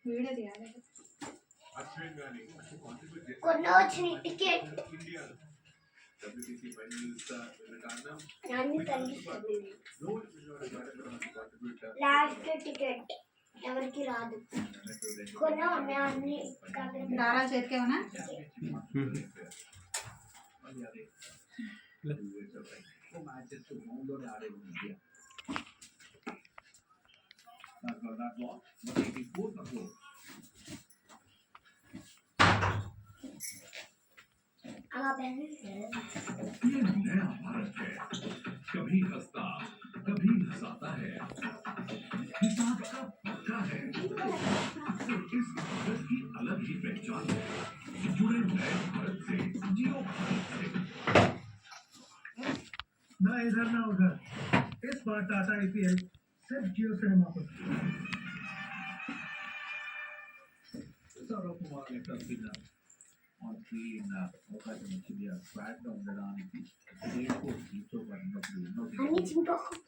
Video తీయాలి. కొన్న వచ్చిన టికెట్ లాస్ట్ టికెట్ ఎవరికి రాదు. కొన్న అన్ని దారా చేతికేమన్నా ये नया भारत है, कभी हंसता कभी हंसाता है, हिसाब का पक्का है। और इस भारत की अलग ही पहचान है। जुड़े नए भारत से, जियो भारत से। ना इधर ना उधर, इस बार टाटा IPL सिर्फ जियो सिनेमा पर। सौरव कुमार ने तस्वीर और तीन అవకాశం వచ్చింది. ఆ స్క్వాడ్ లో ఉండడానికి దేశం అన్ని చింపకు.